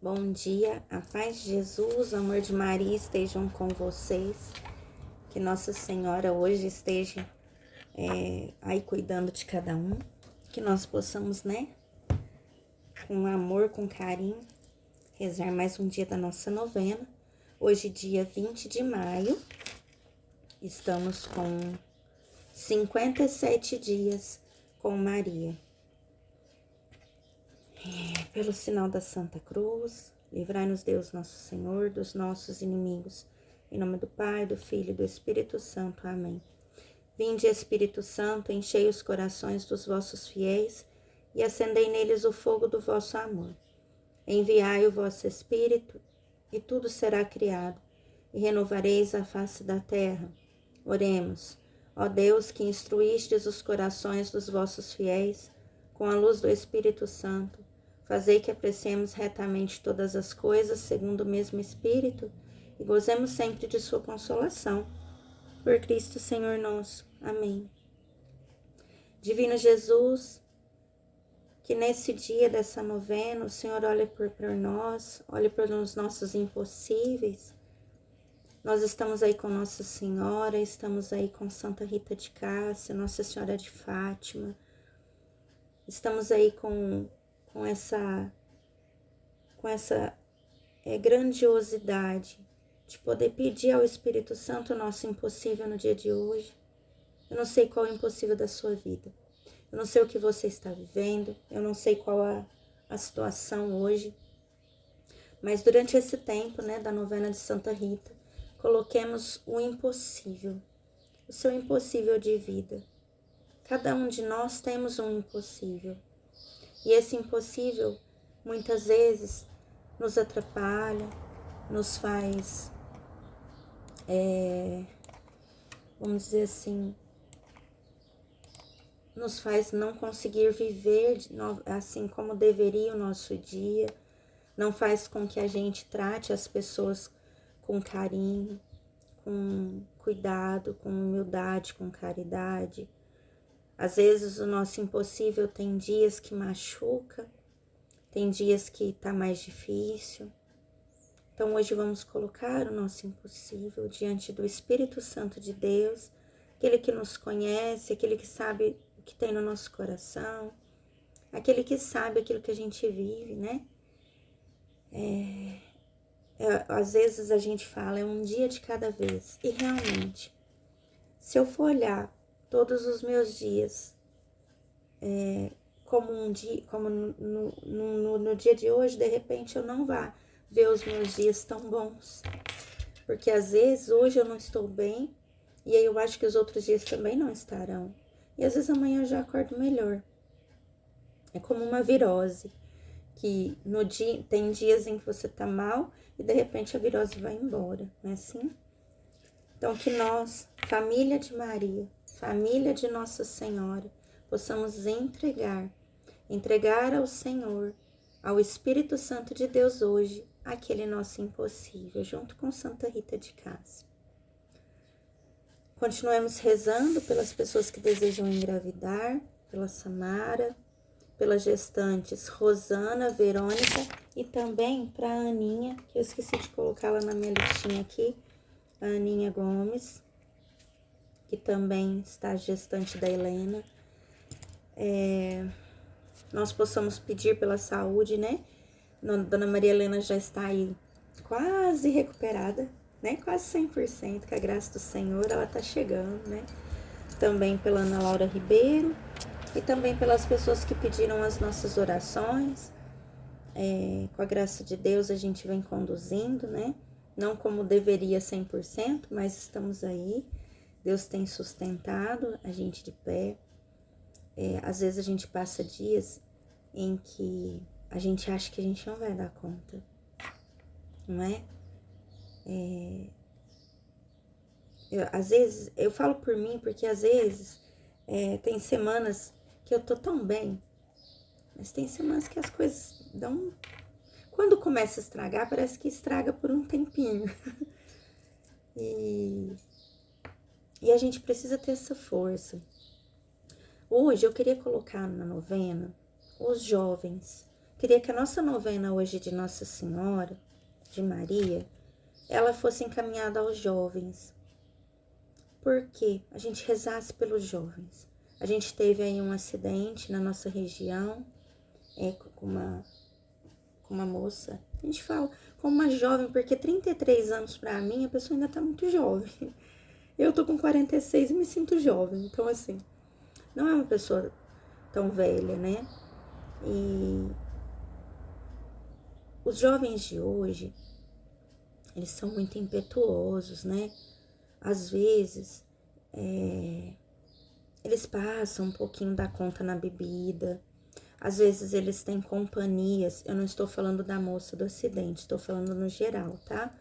Bom dia, a paz de Jesus, o amor de Maria estejam com vocês. Que Nossa Senhora hoje esteja aí cuidando de cada um. Que nós possamos, com amor, com carinho, rezar mais um dia da nossa novena. Hoje, dia 20 de maio, estamos com 57 dias com Maria. Pelo sinal da Santa Cruz, livrai-nos Deus nosso Senhor dos nossos inimigos. Em nome do Pai, do Filho e do Espírito Santo. Amém. Vinde, Espírito Santo, enchei os corações dos vossos fiéis e acendei neles o fogo do vosso amor. Enviai o vosso Espírito e tudo será criado e renovareis a face da terra. Oremos. Ó Deus, que instruístes os corações dos vossos fiéis com a luz do Espírito Santo, fazei que apreciemos retamente todas as coisas segundo o mesmo Espírito e gozemos sempre de sua consolação. Por Cristo Senhor nosso. Amém. Divino Jesus, que nesse dia dessa novena o Senhor olhe por nós, olhe por os nossos impossíveis. Nós estamos aí com Nossa Senhora, estamos aí com Santa Rita de Cássia, Nossa Senhora de Fátima. Estamos aí com essa grandiosidade de poder pedir ao Espírito Santo o nosso impossível no dia de hoje. Eu não sei qual é o impossível da sua vida. Eu não sei o que você está vivendo. Eu não sei qual a situação hoje. Mas durante esse tempo, da novena de Santa Rita, coloquemos o impossível, o seu impossível de vida. Cada um de nós temos um impossível. E esse impossível, muitas vezes, nos atrapalha, nos faz, vamos dizer assim, nos faz não conseguir viver assim como deveria o nosso dia, não faz com que a gente trate as pessoas com carinho, com cuidado, com humildade, com caridade. Às vezes o nosso impossível tem dias que machuca, tem dias que tá mais difícil. Então hoje vamos colocar o nosso impossível diante do Espírito Santo de Deus, aquele que nos conhece, aquele que sabe o que tem no nosso coração, aquele que sabe aquilo que a gente vive, Às vezes a gente fala, é um dia de cada vez. E realmente, se eu for olhar todos os meus dias como um dia, como no dia de hoje, de repente eu não vá ver os meus dias tão bons. Porque às vezes hoje eu não estou bem, e aí eu acho que os outros dias também não estarão. E às vezes amanhã eu já acordo melhor. É como uma virose, que tem dias em que você tá mal e de repente a virose vai embora, não é assim? Então que nós, família de Maria, família de Nossa Senhora, possamos entregar ao Senhor, ao Espírito Santo de Deus hoje, aquele nosso impossível, junto com Santa Rita de Cássia. Continuemos rezando pelas pessoas que desejam engravidar, pela Samara, pelas gestantes Rosana, Verônica e também para a Aninha, que eu esqueci de colocá-la na minha listinha aqui, a Aninha Gomes, que também está gestante da Helena. Nós possamos pedir pela saúde, Dona Maria Helena já está aí quase recuperada, quase 100%, com a graça do Senhor, ela está chegando, Também pela Ana Laura Ribeiro e também pelas pessoas que pediram as nossas orações. Com a graça de Deus a gente vem conduzindo, Não como deveria 100%, mas estamos aí. Deus tem sustentado a gente de pé. Às vezes a gente passa dias em que a gente acha que a gente não vai dar conta, não é? Às vezes, eu falo por mim, porque às vezes tem semanas que eu tô tão bem, mas tem semanas que as coisas dão... Quando começa a estragar, parece que estraga por um tempinho. E a gente precisa ter essa força. Hoje eu queria colocar na novena os jovens Queria que a nossa novena hoje de Nossa Senhora, de Maria, ela fosse encaminhada aos jovens. Porque a gente rezasse pelos jovens. A gente teve aí um acidente na nossa região, com uma moça. A gente fala com uma jovem, porque 33 anos pra mim, a pessoa ainda tá muito jovem. Eu tô com 46 e me sinto jovem. Então, assim, não é uma pessoa tão velha, né? E os jovens de hoje, eles são muito impetuosos, né? Às vezes, eles passam um pouquinho da conta na bebida. Às vezes, eles têm companhias. Eu não estou falando da moça do acidente, estou falando no geral, tá?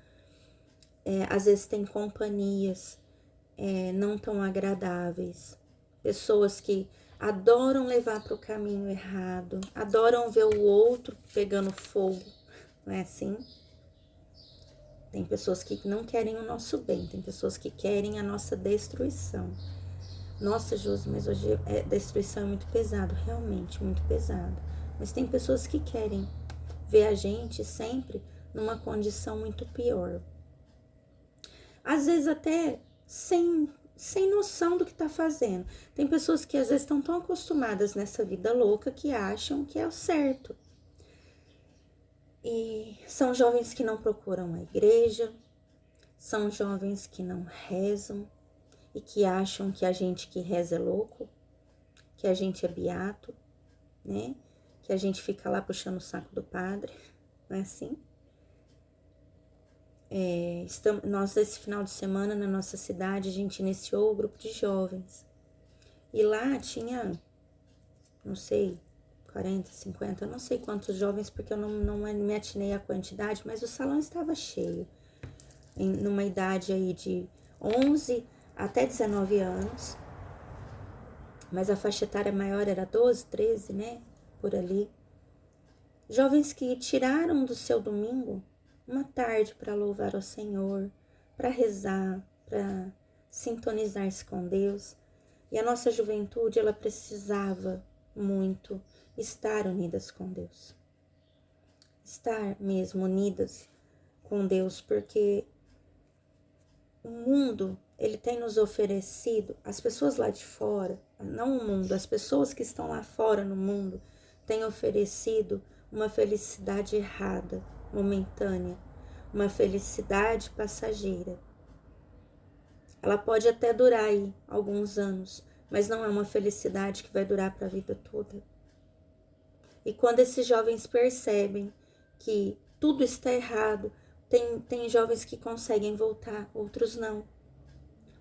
Às vezes, tem companhias não tão agradáveis. Pessoas que adoram levar para o caminho errado, adoram ver o outro pegando fogo, não é assim? Tem pessoas que não querem o nosso bem, tem pessoas que querem a nossa destruição. Nossa, Josi, mas hoje destruição é muito pesado, realmente, muito pesado. Mas tem pessoas que querem ver a gente sempre numa condição muito pior. Às vezes até sem noção do que tá fazendo. Tem pessoas que às vezes estão tão acostumadas nessa vida louca que acham que é o certo. E são jovens que não procuram a igreja, são jovens que não rezam e que acham que a gente que reza é louco, que a gente é beato, né? Que a gente fica lá puxando o saco do padre, não é assim? Nós, esse final de semana, na nossa cidade, a gente iniciou o grupo de jovens. E lá tinha, não sei, 40, 50, eu não sei quantos jovens, porque eu não me atinei à quantidade, mas o salão estava cheio. Numa idade aí de 11 até 19 anos. Mas a faixa etária maior era 12, 13, né? Por ali. Jovens que tiraram do seu domingo uma tarde para louvar ao Senhor, para rezar, para sintonizar-se com Deus. E a nossa juventude, ela precisava muito estar unidas com Deus. Estar mesmo unidas com Deus, porque o mundo, ele tem nos oferecido, as pessoas lá de fora, não o mundo, as pessoas que estão lá fora no mundo, têm oferecido uma felicidade errada, momentânea, uma felicidade passageira. Ela pode até durar aí alguns anos, mas não é uma felicidade que vai durar para a vida toda. E quando esses jovens percebem que tudo está errado, tem jovens que conseguem voltar, outros não.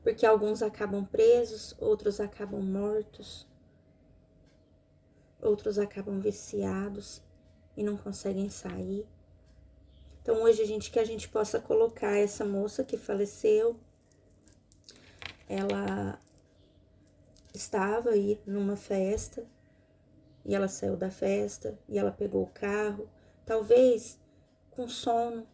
Porque alguns acabam presos, outros acabam mortos, outros acabam viciados e não conseguem sair. Então hoje que a gente possa colocar essa moça que faleceu, ela estava aí numa festa e ela saiu da festa e ela pegou o carro, talvez com sono,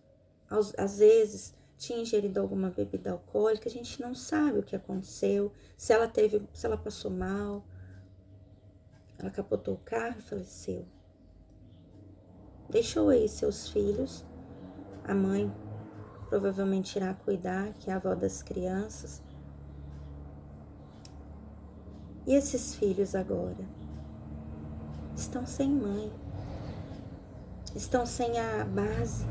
às vezes tinha ingerido alguma bebida alcoólica, a gente não sabe o que aconteceu, se ela passou mal, ela capotou o carro e faleceu. Deixou aí seus filhos, a mãe provavelmente irá cuidar, que é a avó das crianças. E esses filhos agora estão sem mãe, estão sem a base.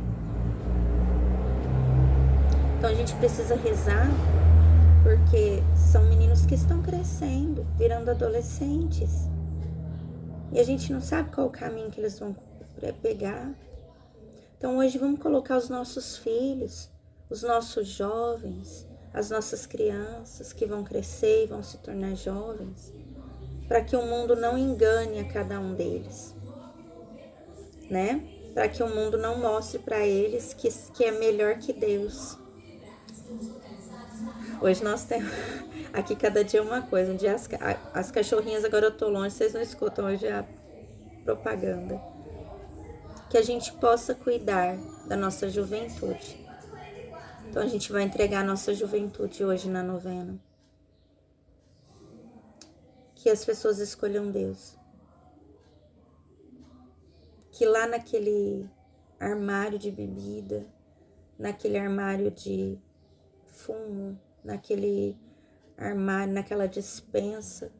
Então a gente precisa rezar, porque são meninos que estão crescendo, virando adolescentes. E a gente não sabe qual o caminho que eles vão pegar. Então hoje vamos colocar os nossos filhos, os nossos jovens, as nossas crianças que vão crescer e vão se tornar jovens, para que o mundo não engane a cada um deles, né? Para que o mundo não mostre para eles que é melhor que Deus. Hoje nós temos aqui cada dia uma coisa. Um dia as cachorrinhas, agora eu tô longe, vocês não escutam hoje a propaganda. Que a gente possa cuidar da nossa juventude. Então a gente vai entregar a nossa juventude hoje na novena. Que as pessoas escolham Deus. que lá naquele armário de bebida, naquele armário de fumo, naquele armário, naquela despensa,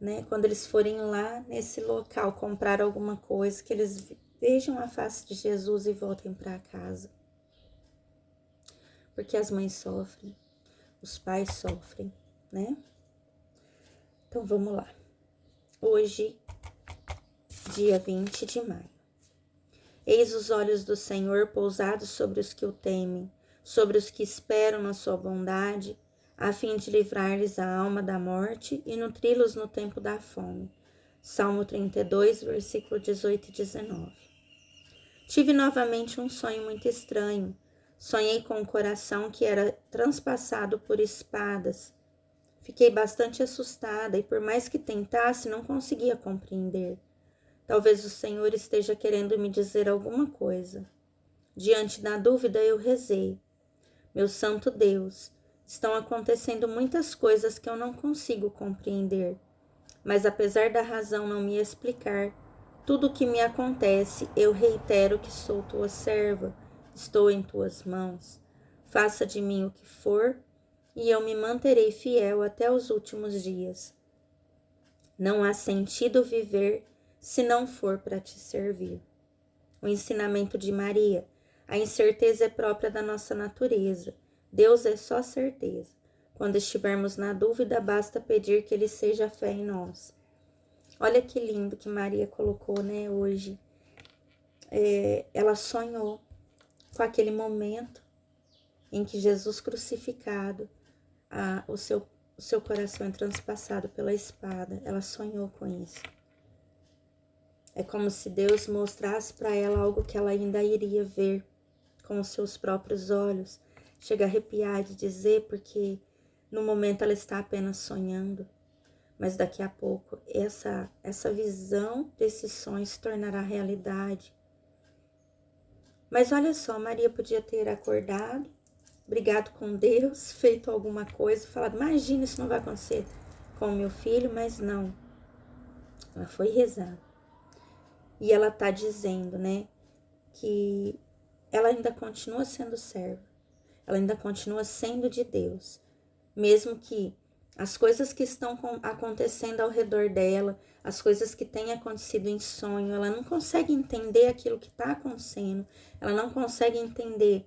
né? Quando eles forem lá nesse local comprar alguma coisa, que eles vejam a face de Jesus e voltem para casa. Porque as mães sofrem, os pais sofrem, né? Então vamos lá. Hoje, dia 20 de maio. Eis os olhos do Senhor pousados sobre os que o temem, sobre os que esperam na sua bondade, a fim de livrar-lhes a alma da morte e nutri-los no tempo da fome. Salmo 32, versículo 18 e 19. Tive novamente um sonho muito estranho. Sonhei com um coração que era transpassado por espadas. Fiquei bastante assustada e, por mais que tentasse, não conseguia compreender. Talvez o Senhor esteja querendo me dizer alguma coisa. Diante da dúvida, eu rezei. Meu santo Deus, estão acontecendo muitas coisas que eu não consigo compreender. Mas apesar da razão não me explicar, tudo o que me acontece, eu reitero que sou tua serva, estou em tuas mãos. Faça de mim o que for, e eu me manterei fiel até os últimos dias. Não há sentido viver se não for para te servir. O ensinamento de Maria. A incerteza é própria da nossa natureza. Deus é só certeza. Quando estivermos na dúvida, basta pedir que Ele seja fé em nós. Olha que lindo que Maria colocou, né, hoje. Ela sonhou com aquele momento em que Jesus crucificado, o seu coração é transpassado pela espada. Ela sonhou com isso. É como se Deus mostrasse para ela algo que ela ainda iria ver com os seus próprios olhos. Chega a arrepiar de dizer, porque no momento ela está apenas sonhando. Mas daqui a pouco essa visão desse sonho se tornará realidade. Mas olha só, Maria podia ter acordado, brigado com Deus, feito alguma coisa, falado, imagina, isso não vai acontecer com o meu filho, mas não. Ela foi rezar. E ela está dizendo, né, que ela ainda continua sendo serva. Ela ainda continua sendo de Deus. Mesmo que as coisas que estão acontecendo ao redor dela, as coisas que têm acontecido em sonho, ela não consegue entender aquilo que está acontecendo. Ela não consegue entender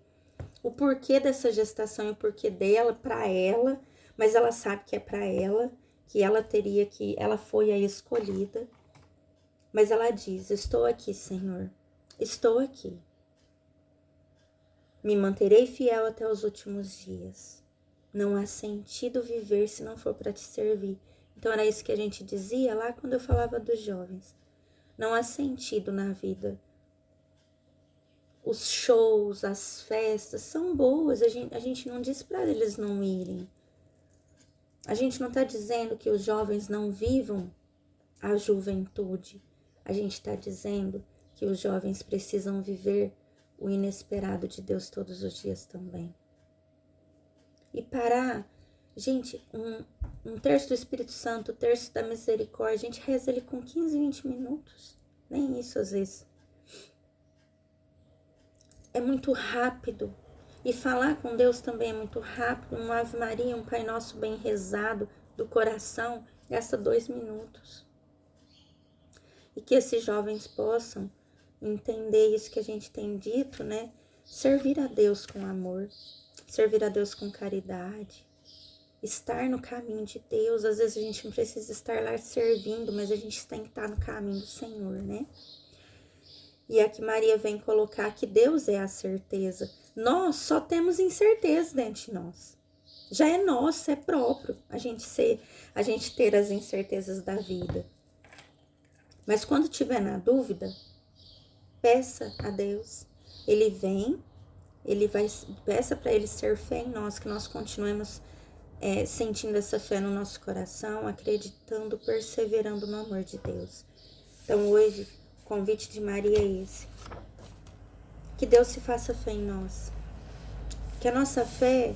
o porquê dessa gestação e o porquê dela, para ela. Mas ela sabe que é para ela, que ela foi a escolhida. Mas ela diz, estou aqui, Senhor, estou aqui. Me manterei fiel até os últimos dias. Não há sentido viver se não for para te servir. Então era isso que a gente dizia lá quando eu falava dos jovens. Não há sentido na vida. Os shows, as festas são boas. A gente não diz para eles não irem. A gente não está dizendo que os jovens não vivam a juventude. A gente está dizendo que os jovens precisam viver o inesperado de Deus todos os dias também. E parar, gente, um terço do Espírito Santo, um terço da misericórdia, a gente reza ele com 15, 20 minutos. Nem isso às vezes. É muito rápido. E falar com Deus também é muito rápido. Um Ave Maria, um Pai Nosso bem rezado do coração, gasta 2 minutos. E que esses jovens possam entender isso que a gente tem dito, né? Servir a Deus com amor, servir a Deus com caridade, estar no caminho de Deus. Às vezes a gente não precisa estar lá servindo, mas a gente tem que estar no caminho do Senhor, né? E aqui Maria vem colocar que Deus é a certeza. Nós só temos incerteza dentro de nós. Já é nosso, é próprio a gente ter as incertezas da vida. Mas quando tiver na dúvida, peça a Deus. Ele vem, peça para Ele ser fé em nós, que nós continuemos sentindo essa fé no nosso coração, acreditando, perseverando no amor de Deus. Então hoje, o convite de Maria é esse. Que Deus se faça fé em nós. Que a nossa fé,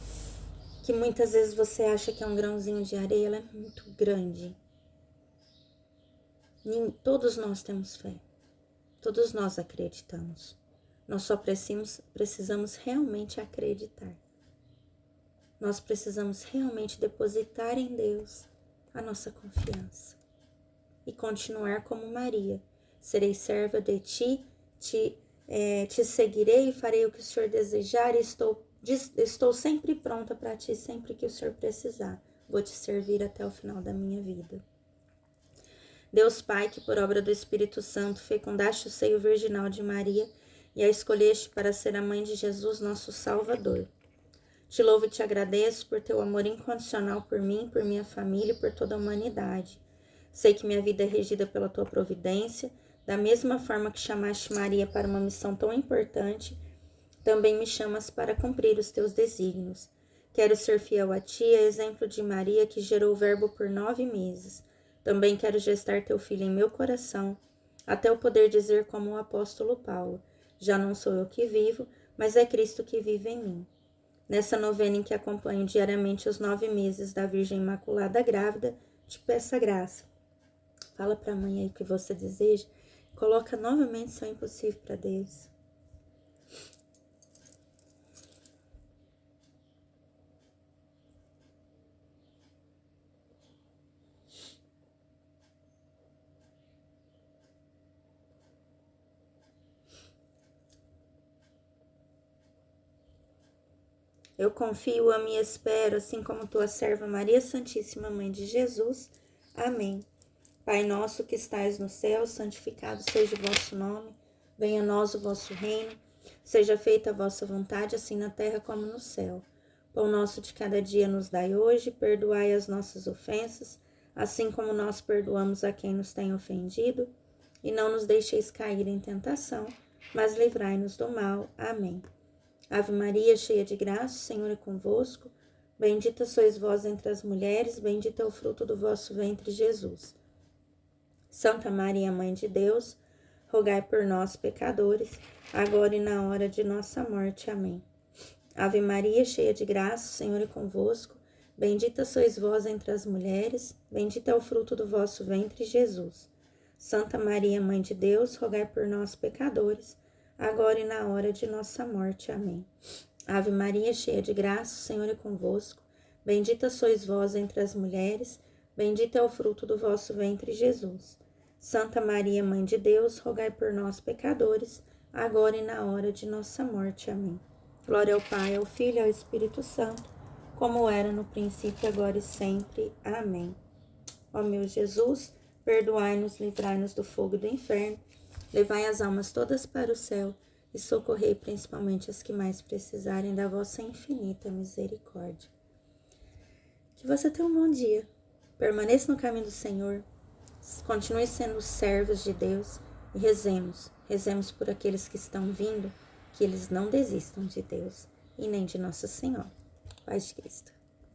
que muitas vezes você acha que é um grãozinho de areia, ela é muito grande. Todos nós temos fé. Todos nós acreditamos. Nós só precisamos realmente acreditar. Nós precisamos realmente depositar em Deus a nossa confiança. E continuar como Maria. Serei serva de ti, te seguirei e farei o que o Senhor desejar e estou sempre pronta para ti, sempre que o Senhor precisar. Vou te servir até o final da minha vida. Deus Pai, que por obra do Espírito Santo fecundaste o seio virginal de Maria e a escolheste para ser a mãe de Jesus, nosso Salvador. Te louvo e te agradeço por teu amor incondicional por mim, por minha família e por toda a humanidade. Sei que minha vida é regida pela tua providência, da mesma forma que chamaste Maria para uma missão tão importante, também me chamas para cumprir os teus desígnios. Quero ser fiel a ti, a exemplo de Maria, que gerou o Verbo por 9 meses. Também quero gestar teu filho em meu coração, até eu poder dizer como o apóstolo Paulo: já não sou eu que vivo, mas é Cristo que vive em mim. Nessa novena em que acompanho diariamente os 9 meses da Virgem Imaculada grávida, te peço a graça. Fala para a mãe aí o que você deseja. Coloca novamente seu impossível para Deus. Eu confio, amo e espero, assim como tua serva Maria Santíssima, Mãe de Jesus. Amém. Pai nosso que estais no céu, santificado seja o vosso nome. Venha a nós o vosso reino. Seja feita a vossa vontade, assim na terra como no céu. Pão nosso de cada dia nos dai hoje. Perdoai as nossas ofensas, assim como nós perdoamos a quem nos tem ofendido. E não nos deixeis cair em tentação, mas livrai-nos do mal. Amém. Ave Maria, cheia de graça, o Senhor é convosco. Bendita sois vós entre as mulheres, bendito é o fruto do vosso ventre, Jesus. Santa Maria, Mãe de Deus, rogai por nós, pecadores, agora e na hora de nossa morte. Amém. Ave Maria, cheia de graça, o Senhor é convosco. Bendita sois vós entre as mulheres, bendito é o fruto do vosso ventre, Jesus. Santa Maria, Mãe de Deus, rogai por nós, pecadores, agora e na hora de nossa morte. Amém. Ave Maria, cheia de graça, o Senhor é convosco. Bendita sois vós entre as mulheres, bendito é o fruto do vosso ventre, Jesus. Santa Maria, Mãe de Deus, rogai por nós, pecadores, agora e na hora de nossa morte. Amém. Glória ao Pai, ao Filho e ao Espírito Santo, como era no princípio, agora e sempre. Amém. Ó meu Jesus, perdoai-nos, livrai-nos do fogo do inferno, levai as almas todas para o céu e socorrei principalmente as que mais precisarem da vossa infinita misericórdia. Que você tenha um bom dia, permaneça no caminho do Senhor, continue sendo servos de Deus e rezemos por aqueles que estão vindo, que eles não desistam de Deus e nem de Nossa Senhora. Paz de Cristo.